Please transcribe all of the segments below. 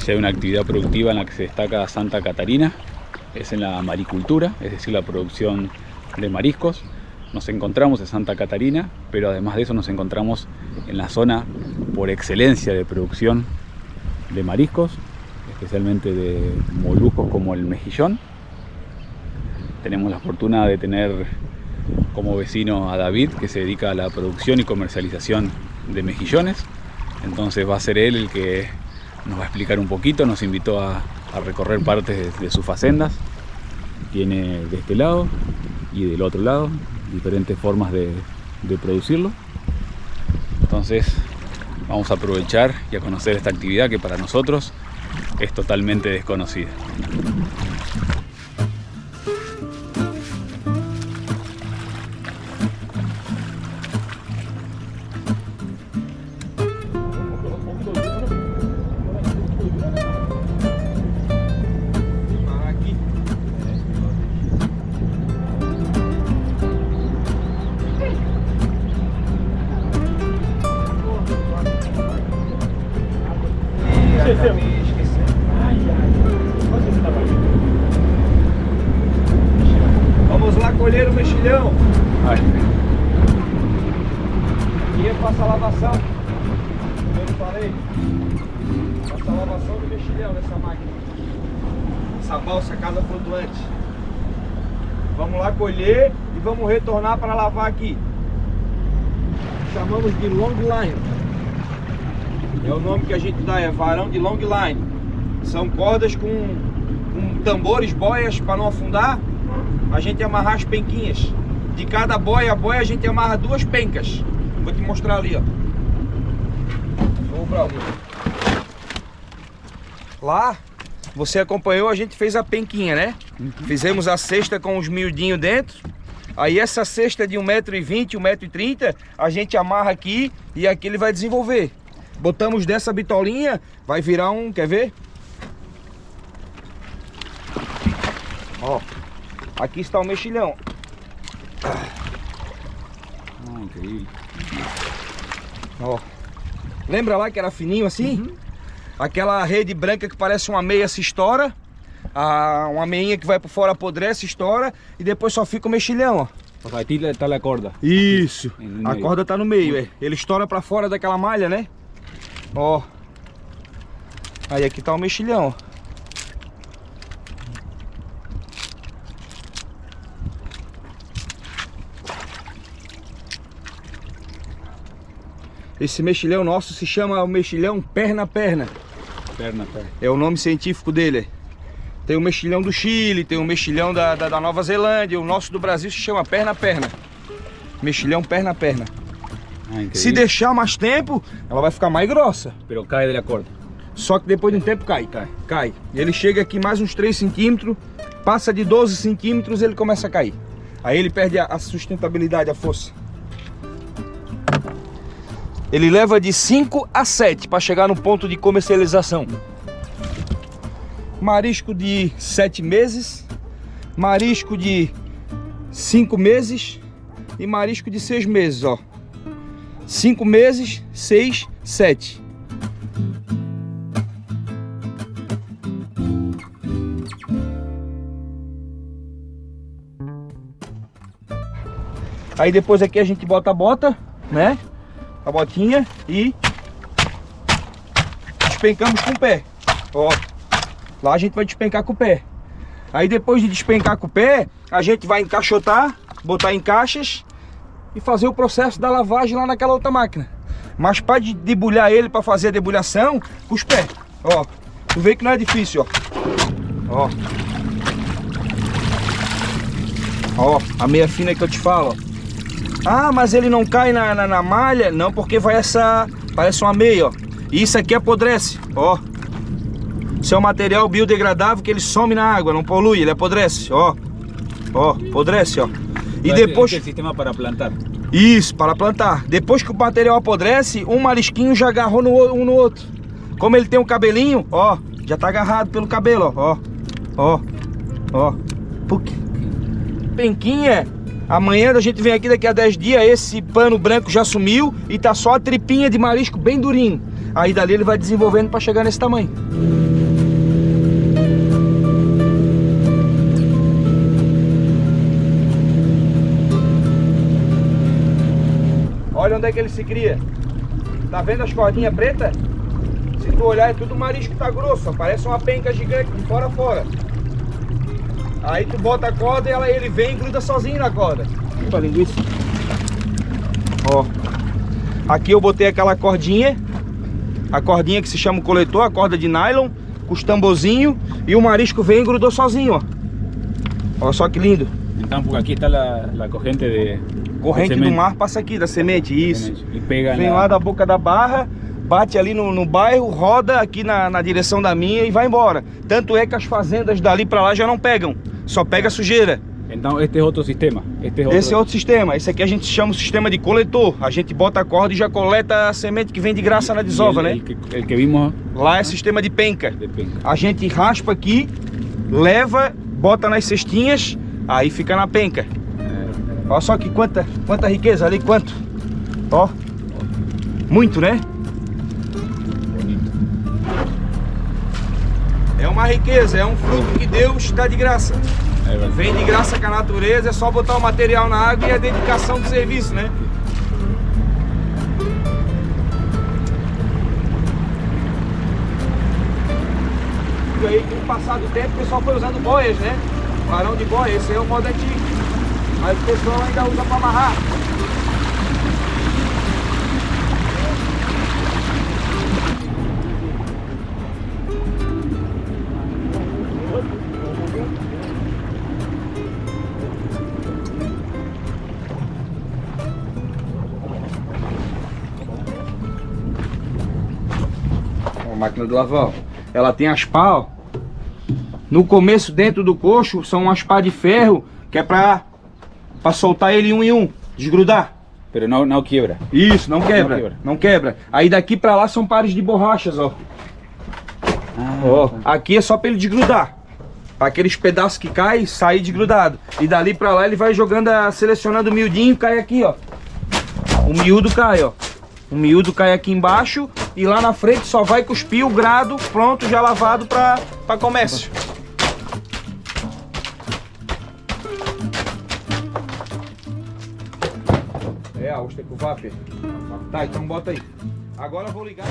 si hay una actividad productiva en la que se destaca Santa Catarina, es en la maricultura, es decir, la producción de mariscos. Nos encontramos en Santa Catarina, pero además de eso nos encontramos en la zona por excelencia de producción de mariscos, especialmente de moluscos como el mejillón. Tenemos la fortuna de tener como vecino a David, que se dedica a la producción y comercialización de mejillones. Entonces va a ser él el que nos va a explicar un poquito. Nos invitó a recorrer partes de sus facendas. Tiene de este lado y del otro lado diferentes formas de producirlo. Entonces vamos a aprovechar y a conocer esta actividad que para nosotros es totalmente desconocida. Vamos lá colher o mexilhão. Ai. Aqui é passa a lavação. Como eu falei, passa a lavação do mexilhão nessa máquina. Essa balsa casa flutuante. Vamos lá colher e vamos retornar para lavar aqui. Chamamos de long line. É o nome que a gente dá, é varão de long line. São cordas com tambores, boias para não afundar. A gente amarrar as penquinhas. De cada boia a boia a gente amarra 2 pencas. Vou te mostrar ali, ó. Vou pra ali. Lá, você acompanhou, a gente fez a penquinha, né? Fizemos a cesta com os miudinhos dentro. Aí essa cesta de 1,20 m, 1,30 m, a gente amarra aqui e aqui ele vai desenvolver. Botamos dessa bitolinha, vai virar um, quer ver? Ó, aqui está o mexilhão. Incrível. Ó, lembra lá que era fininho assim? Aquela rede branca que parece uma meia se estoura. Uma meinha que vai por fora apodrece, estoura. E depois só fica o mexilhão, ó. Aqui está a corda. Isso, a corda tá no meio, é. Ele estoura pra fora daquela malha, né? Ó. Aí aqui tá o mexilhão, ó. Esse mexilhão nosso se chama o mexilhão perna-perna. Perna-perna. É o nome científico dele. Tem o mexilhão do Chile, tem o mexilhão da Nova Zelândia. O nosso do Brasil se chama perna-perna. Mexilhão perna-perna. Se deixar mais tempo, ela vai ficar mais grossa. Pero cai da corda. Só que depois de um tempo cai. E ele chega aqui mais uns 3 centímetros, passa de 12 centímetros, ele começa a cair. Aí ele perde a sustentabilidade, a força. Ele leva de 5 a 7 para chegar no ponto de comercialização. Marisco de 7 meses, marisco de 5 meses e marisco de 6 meses, ó. 5 meses, 6, 7. Aí depois aqui a gente bota a bota, né? A botinha e despencamos com o pé, ó. Lá a gente vai despencar com o pé. Aí depois de despencar com o pé, a gente vai encaixotar, botar em caixas e fazer o processo da lavagem lá naquela outra máquina. Mas para debulhar ele, para fazer a debulhação, com os pés, ó. Tu vê que não é difícil, ó. Ó, a meia fina que eu te falo, ó. Ah, mas ele não cai na malha? Não, porque vai parece uma meia, ó. E isso aqui apodrece, ó. Isso é um material biodegradável que ele some na água, não polui, ele apodrece, ó. Ó, apodrece, ó. E depois... Este é o sistema para plantar. Isso, para plantar. Depois que o material apodrece, um marisquinho já agarrou um no outro. Como ele tem um cabelinho, ó, já tá agarrado pelo cabelo, ó. Ó, ó. Penquinha. Amanhã a gente vem aqui, daqui a 10 dias, esse pano branco já sumiu e tá só a tripinha de marisco bem durinho. Aí dali ele vai desenvolvendo para chegar nesse tamanho. Olha onde é que ele se cria. Tá vendo as cordinhas pretas? Se tu olhar, é tudo marisco que tá grosso, ó. Parece uma penca gigante de fora a fora. Aí tu bota a corda e ele vem e gruda sozinho na corda. Opa, linguiça. Ó. Aqui eu botei aquela cordinha. A cordinha que se chama o coletor, a corda de nylon, com os tamborzinhos. E o marisco vem e grudou sozinho, ó. Olha só que lindo. Então, porque aqui está a corrente de... Corrente do mar passa aqui, da semente, isso. E pega vem lá da boca da barra, bate ali no bairro, roda aqui na direção da minha e vai embora. Tanto é que as fazendas dali pra lá já não pegam, só pega sujeira. Então este é outro sistema? Esse é outro sistema, esse aqui a gente chama o sistema de coletor. A gente bota a corda e já coleta a semente que vem de graça na desova, né? El que vimos... Lá é sistema de penca. A gente raspa aqui, leva, bota nas cestinhas, aí fica na penca. Olha só que quanta riqueza ali, quanto. Ó. Muito, né? Bonito. É uma riqueza, é um fruto que Deus dá de graça. Vem de graça com a natureza, é só botar o material na água e a dedicação do serviço, né? E aí, com o passar do tempo, o pessoal foi usando boias, né? Varão de boia, esse aí é o modo antigo. Mas o pessoal ainda usa para amarrar. A máquina de lavar, ó. Ela tem as pás, ó. No começo, dentro do coxo, são umas pás de ferro que é para soltar ele um em um, desgrudar. Pero não quebra. Isso, não quebra, não quebra. Aí daqui pra lá são pares de borrachas, ó. Ó, aqui é só pra ele desgrudar. Pra aqueles pedaços que caem, sair desgrudado. E dali pra lá ele vai jogando, selecionando o miudinho, cai aqui, ó. O miúdo cai, ó. O miúdo cai aqui embaixo e lá na frente só vai cuspir o grado pronto, já lavado pra comércio. É, a ostra com vapor. Tá, então bota aí. Agora eu vou ligar.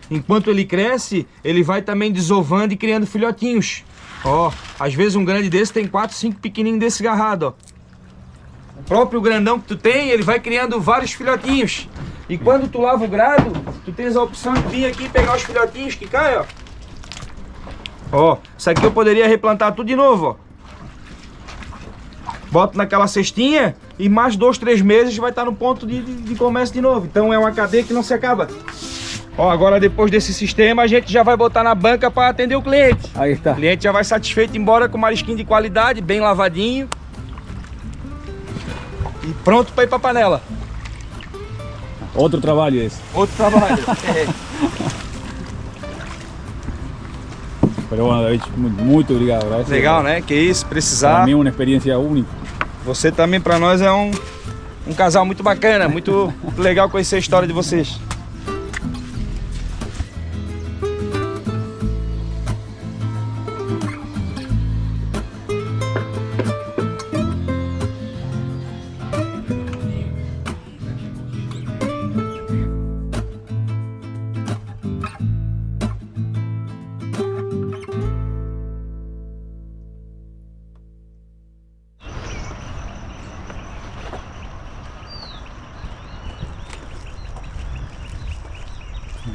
Enquanto ele cresce, ele vai também desovando e criando filhotinhos. Ó, às vezes um grande desse tem 4, 5 pequenininhos desse agarrado, ó. O próprio grandão que tu tem, ele vai criando vários filhotinhos. E quando tu lava o grado, tu tens a opção de vir aqui e pegar os filhotinhos que caem, ó. Ó, isso aqui eu poderia replantar tudo de novo, ó. Boto naquela cestinha e mais 2, 3 meses vai estar no ponto de comércio de novo. Então é uma cadeia que não se acaba. Ó, agora depois desse sistema a gente já vai botar na banca para atender o cliente. Aí está. O cliente já vai satisfeito embora com marisquinho de qualidade, bem lavadinho. E pronto para ir para a panela. Outro trabalho esse. Outro trabalho. Pero bueno, David, muito obrigado. Gracias. Legal, né? Que isso, precisar. Para mim é uma experiência única. Você também para nós é um casal muito bacana, muito legal conhecer a história de vocês.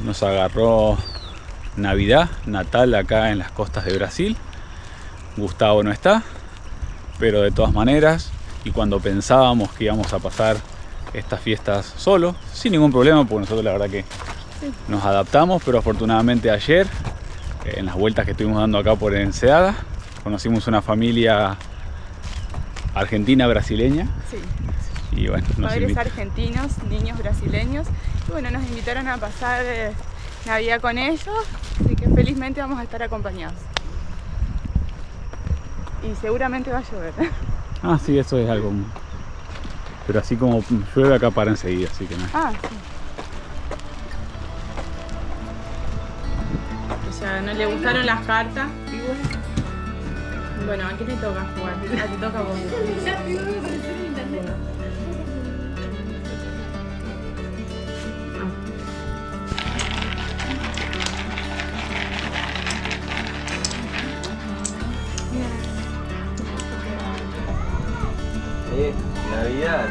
Nos agarró Navidad, Natal acá en las costas de Brasil. Gustavo no está, pero de todas maneras, y cuando pensábamos que íbamos a pasar estas fiestas solos, sin ningún problema, porque nosotros la verdad que nos adaptamos, pero afortunadamente ayer, en las vueltas que estuvimos dando acá por Enseada, conocimos una familia argentina-brasileña. Sí. Y bueno, Padres argentinos, niños brasileños. Y bueno, nos invitaron a pasar Navidad con ellos, así que felizmente vamos a estar acompañados. Y seguramente va a llover. Ah, sí, eso es algo. Pero así como llueve acá para enseguida, así que no. Ah, sí. O sea, ¿no le gustaron las cartas? Bueno, ¿a qué te toca jugar? Ah, te toca a vos.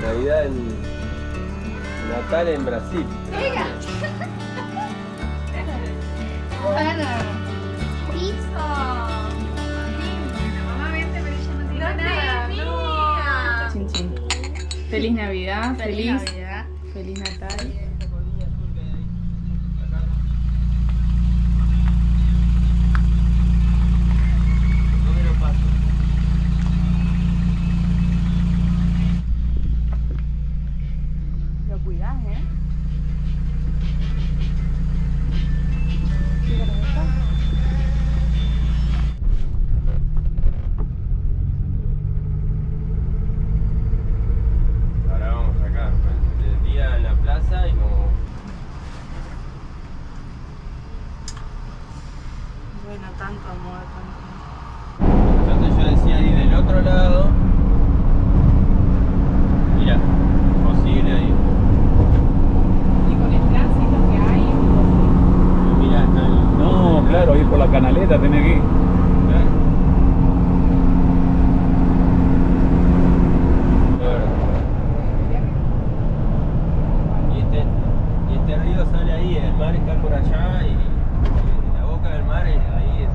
Navidad en Natal en Brasil. Chin, chin. Feliz Navidad, feliz Navidad. Feliz Natal. Lo cuidás, ¿eh? Ahora vamos acá, el día en la plaza y como... Bueno, tanto amor, tanto. Entonces yo decía ir del otro lado. Mira, posible ahí. Y con el tránsito que hay, Mira, está el... No, claro, ir por la canaleta tenés que ir. Y este río sale ahí, el mar está por allá y la boca del mar es ahí.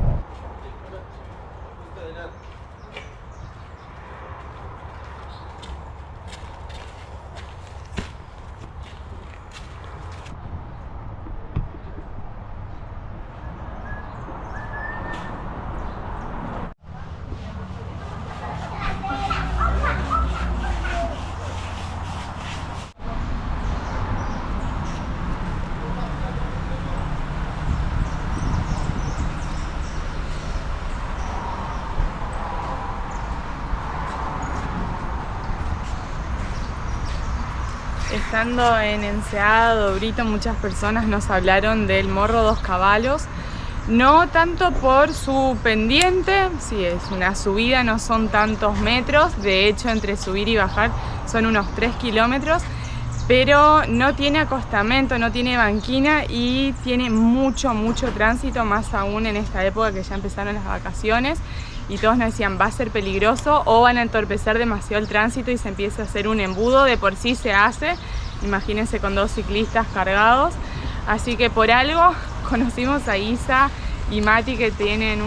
Estando en Enseada, Brito, muchas personas nos hablaron del Morro Dos Caballos. No tanto por su pendiente, sí es una subida, no son tantos metros, de hecho entre subir y bajar son unos 3 kilómetros, pero no tiene acostamento, no tiene banquina y tiene mucho tránsito, más aún en esta época que ya empezaron las vacaciones y todos nos decían va a ser peligroso o van a entorpecer demasiado el tránsito y se empieza a hacer un embudo, de por sí se hace, imagínense con 2 ciclistas cargados, así que por algo conocimos a Isa y Mati que tienen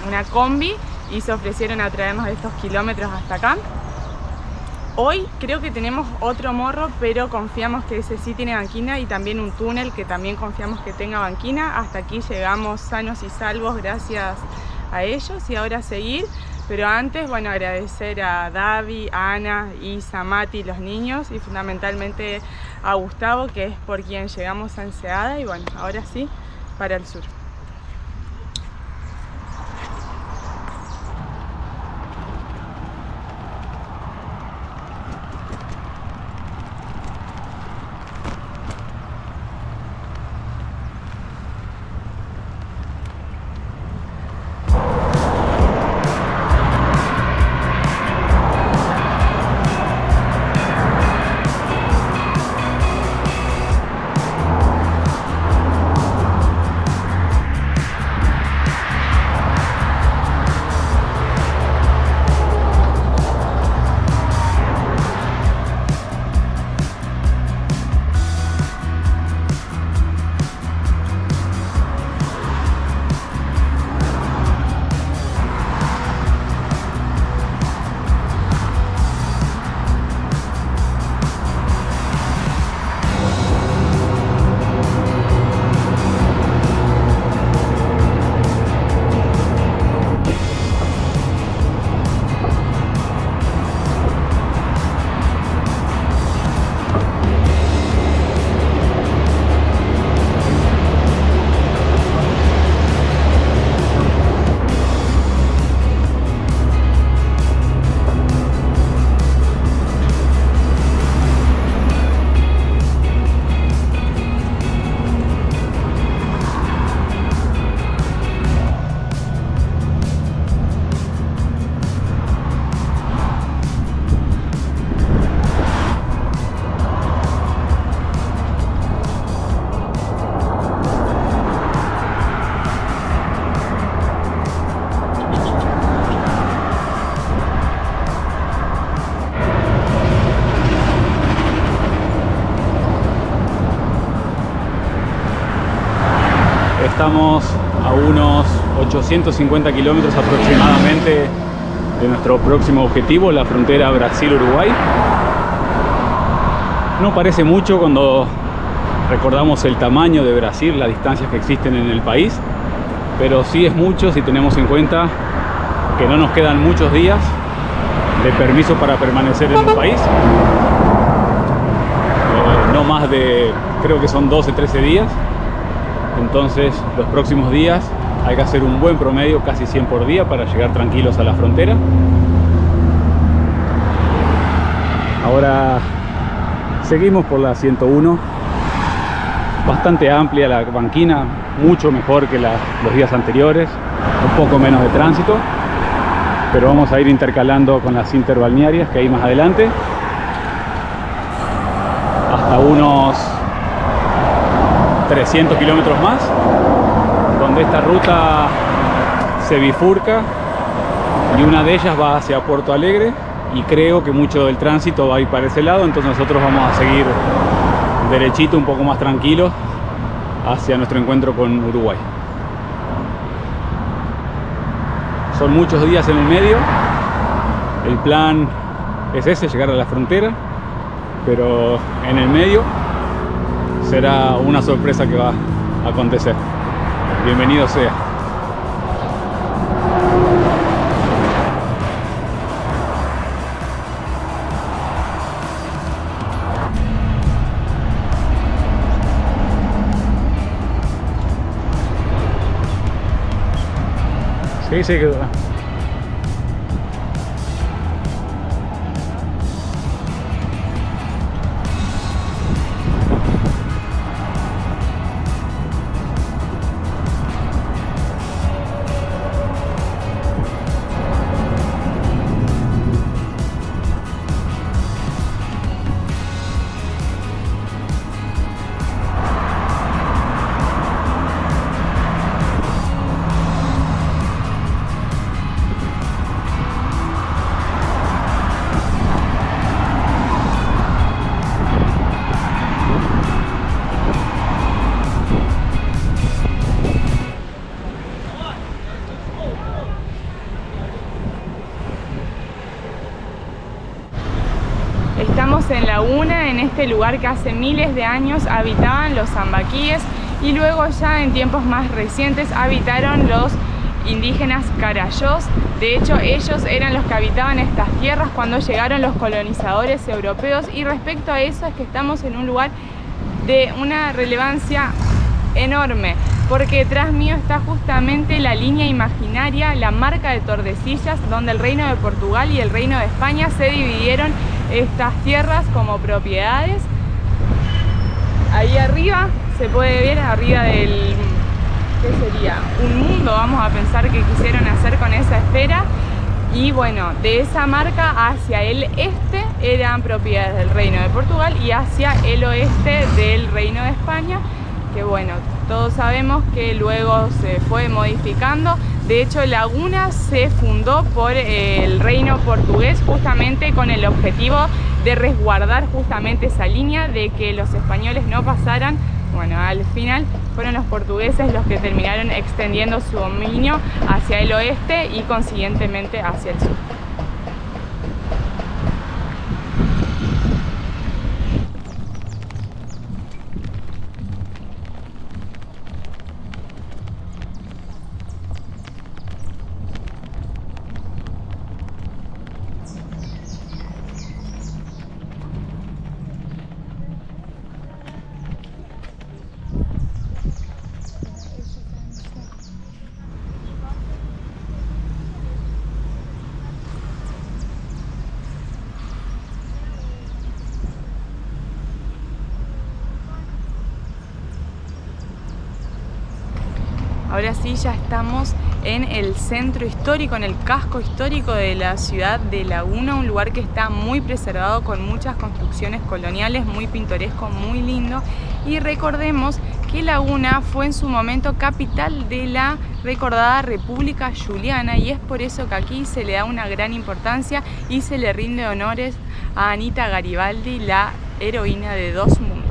una combi y se ofrecieron a traernos estos kilómetros hasta acá. Hoy creo que tenemos otro morro, pero confiamos que ese sí tiene banquina y también un túnel que también confiamos que tenga banquina. Hasta aquí llegamos sanos y salvos gracias a ellos y ahora seguir. Pero antes, bueno, agradecer a Davi, a Ana, Isa, Mati, los niños y fundamentalmente a Gustavo, que es por quien llegamos a Enseada y bueno, ahora sí, para el sur. estamos a unos 850 kilómetros aproximadamente de nuestro próximo objetivo, la frontera Brasil-Uruguay. No parece mucho cuando recordamos el tamaño de Brasil, las distancias que existen en el país, pero sí es mucho si tenemos en cuenta que no nos quedan muchos días de permiso para permanecer en el país. No más de, creo que son 12-13 días. Entonces los próximos días hay que hacer un buen promedio, casi 100 por día, para llegar tranquilos a la frontera. Ahora seguimos por la 101, bastante amplia la banquina, mucho mejor que los días anteriores, un poco menos de tránsito, pero vamos a ir intercalando con las interbalnearias que hay más adelante, hasta unos 300 kilómetros más, donde esta ruta se bifurca y una de ellas va hacia Puerto Alegre, y creo que mucho del tránsito va a ir para ese lado. Entonces nosotros vamos a seguir derechito, un poco más tranquilos, hacia nuestro encuentro con Uruguay. Son muchos días en el medio. El plan es ese, llegar a la frontera, pero en el medio será una sorpresa que va a acontecer. Bienvenido sea. Sí, sí, quedó. Estamos en Laguna, en este lugar que hace miles de años habitaban los sambaquíes y luego ya en tiempos más recientes habitaron los indígenas carayós. De hecho, ellos eran los que habitaban estas tierras cuando llegaron los colonizadores europeos, y respecto a eso es que estamos en un lugar de una relevancia enorme, porque detrás mío está justamente la línea imaginaria, la marca de Tordesillas, donde el Reino de Portugal y el Reino de España se dividieron estas tierras como propiedades. Ahí arriba se puede ver, arriba del, ¿qué sería? Un mundo, vamos a pensar, que quisieron hacer con esa esfera. Y bueno, de esa marca hacia el este eran propiedades del Reino de Portugal y hacia el oeste del Reino de España, que bueno, todos sabemos que luego se fue modificando. De hecho, Laguna se fundó por el reino portugués justamente con el objetivo de resguardar justamente esa línea, de que los españoles no pasaran. Bueno, al final fueron los portugueses los que terminaron extendiendo su dominio hacia el oeste y consiguientemente hacia el sur. Ahora sí, ya estamos en el centro histórico, en el casco histórico de la ciudad de Laguna, un lugar que está muy preservado con muchas construcciones coloniales, muy pintoresco, muy lindo. Y recordemos que Laguna fue en su momento capital de la recordada República Juliana, y es por eso que aquí se le da una gran importancia y se le rinde honores a Anita Garibaldi, la heroína de dos mundos.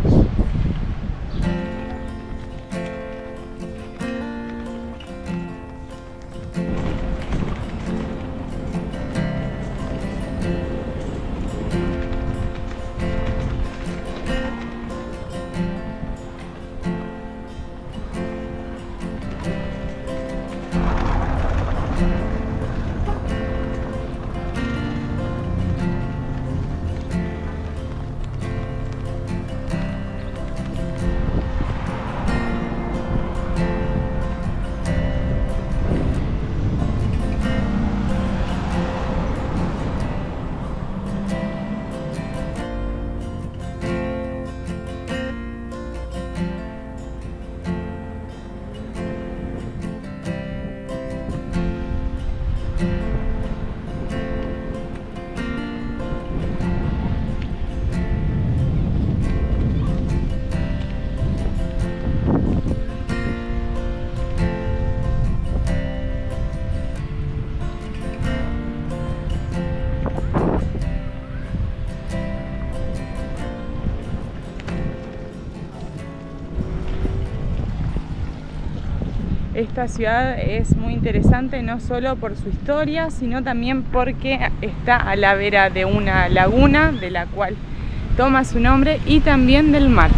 Esta ciudad es muy interesante no solo por su historia, sino también porque está a la vera de una laguna de la cual toma su nombre y también del mar.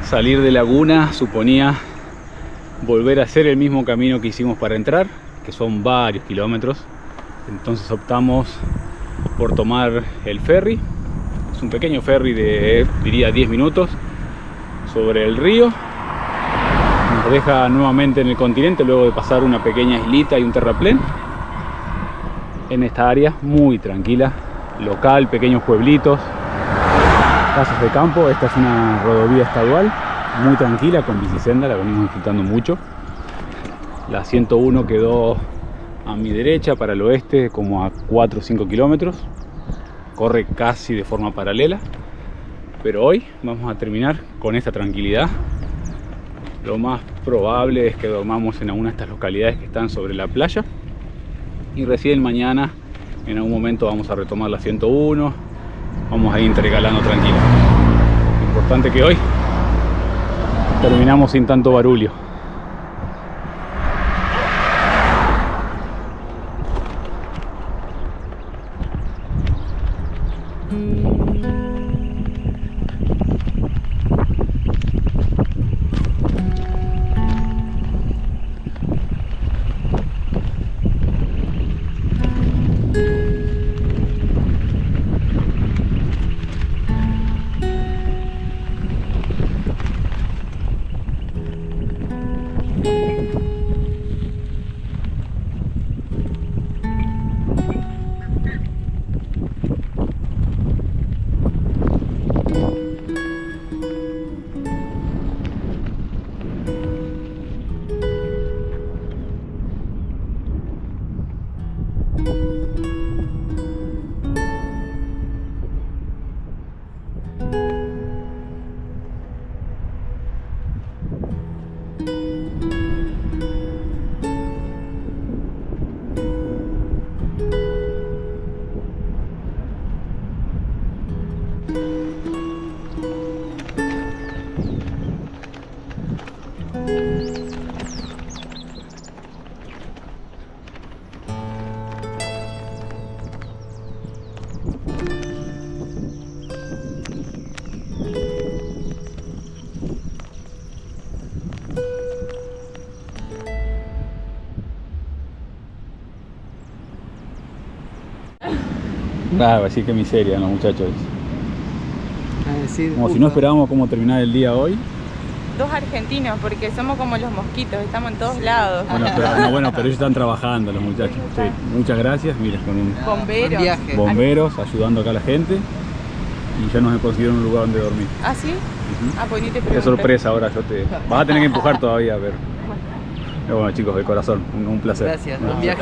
Salir de Laguna suponía volver a hacer el mismo camino que hicimos para entrar, que son varios kilómetros. Entonces optamos por tomar el ferry. Es un pequeño ferry de, diría, 10 minutos sobre el río. Nos deja nuevamente en el continente luego de pasar una pequeña islita y un terraplén. En esta área muy tranquila, local, pequeños pueblitos, casas de campo. Esta es una rodovía estadual muy tranquila con bicisenda, la venimos disfrutando mucho. La 101 quedó a mi derecha para el oeste como a 4 o 5 kilómetros, corre casi de forma paralela, pero hoy vamos a terminar con esta tranquilidad. Lo más probable es que dormamos en alguna de estas localidades que están sobre la playa y recién mañana en algún momento vamos a retomar la 101, vamos a ir intercalando tranquilo. Lo importante que hoy terminamos sin tanto barullo. Nada, así que miseria, los muchachos. Como si no esperábamos cómo terminar el día hoy. Dos argentinos, porque somos como los mosquitos, estamos en todos lados. Bueno, pero ellos están trabajando, los muchachos. Sí, muchas gracias. Mira, con un bomberos ayudando acá a la gente. Y ya nos consiguieron un lugar donde dormir. ¿Ah, sí? Ah, pues ni te pregunté. Qué sorpresa, ahora yo te... Vas a tener que empujar todavía, a ver. Bueno chicos, de corazón, un placer. Gracias, buen viaje.